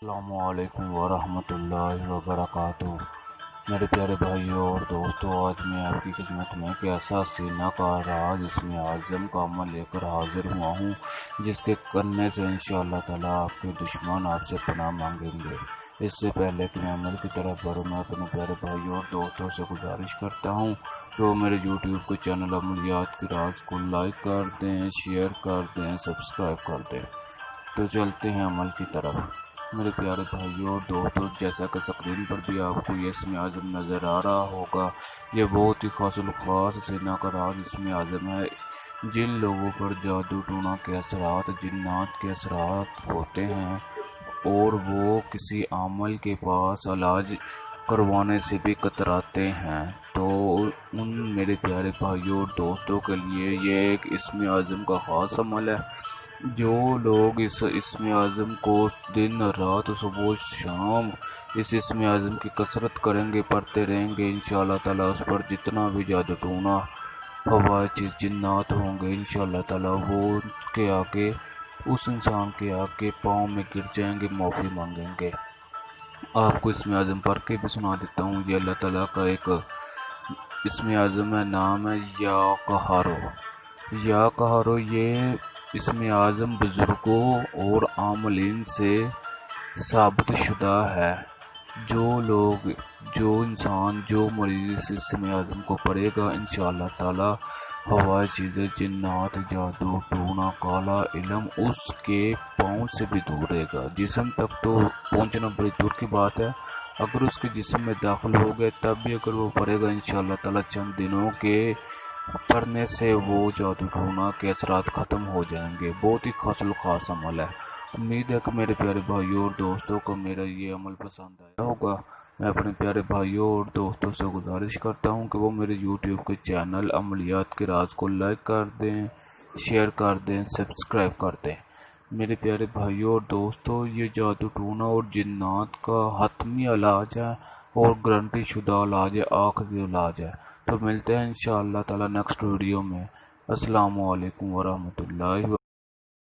السلام علیکم ورحمۃ اللہ وبرکاتہ۔ میرے پیارے بھائیوں اور دوستوں، آج میں آپ کی خدمت میں ایک ایسا سینہ کا راز اسم اعظم کا عمل لے کر حاضر ہوا ہوں جس کے کرنے سے انشاءاللہ تعالیٰ آپ کے دشمن آپ سے پناہ مانگیں گے۔ اس سے پہلے کہ میں عمل کی طرف بڑھوں، میں اپنے پیارے بھائیوں اور دوستوں سے گزارش کرتا ہوں کہ وہ میرے یوٹیوب کے چینل عملیات کے راز کو لائک کر دیں، شیئر کر دیں، سبسکرائب کر دیں۔ تو چلتے ہیں عمل کی طرف۔ میرے پیارے بھائیوں اور دوستوں، جیسا کہ اسکرین پر بھی آپ کو یہ اسم اعظم نظر آ رہا ہوگا، یہ بہت ہی خاص الخاص سینہ کا راز اسم اعظم ہے۔ جن لوگوں پر جادو ٹونا کے اثرات، جنات کے اثرات ہوتے ہیں اور وہ کسی عامل کے پاس علاج کروانے سے بھی کتراتے ہیں، تو ان میرے پیارے بھائیوں اور دوستوں کے لیے یہ ایک اسم اعظم کا خاص عمل ہے۔ جو لوگ اس اسم اعظم کو دن رات صبح و شام اس اسم اعظم کی کثرت کریں گے، پڑھتے رہیں گے، انشاءاللہ تعالیٰ اس پر جتنا بھی جادو ٹونا ہوا چیز جنات ہوں گے، انشاءاللہ تعالیٰ وہ کے آگے اس انسان کے آگے پاؤں میں گر جائیں گے، معافی مانگیں گے۔ آپ کو اسم اعظم پڑھ کے بھی سنا دیتا ہوں۔ یہ اللہ تعالیٰ کا ایک اسم اعظم ہے، نام ہے یا قہارو۔ یا قہارو یہ اسم اعظم بزرگوں اور عاملین سے ثابت شدہ ہے۔ جو انسان جو مریض اس اسم اعظم کو پڑھے گا، انشاءاللہ تعالیٰ ہوائے چیزیں، جنات، جادو ٹونا، کالا علم اس کے پاؤں سے بھی دور رہے گا۔ جسم تک تو پہنچنا بڑی دور کی بات ہے، اگر اس کے جسم میں داخل ہو گئے تب بھی اگر وہ پڑھے گا، انشاءاللہ تعالیٰ چند دنوں کے پڑھنے سے وہ جادو ٹونا کے اثرات ختم ہو جائیں گے۔ بہت ہی خاص الخاص عمل ہے۔ امید ہے کہ میرے پیارے بھائیوں اور دوستوں کو میرا یہ عمل پسند آیا ہوگا۔ میں اپنے پیارے بھائیوں اور دوستوں سے گزارش کرتا ہوں کہ وہ میرے یوٹیوب کے چینل عملیات کے راز کو لائک کر دیں، شیئر کر دیں، سبسکرائب کر دیں۔ میرے پیارے بھائیوں اور دوستوں، یہ جادو ٹونا اور جنات کا حتمی علاج ہے اور گارنٹی شدہ علاج ہے، آخری علاج ہے۔ تو ملتے ہیں انشاءاللہ تعالیٰ نیکسٹ ویڈیو میں۔ السلام علیکم ورحمۃ اللہ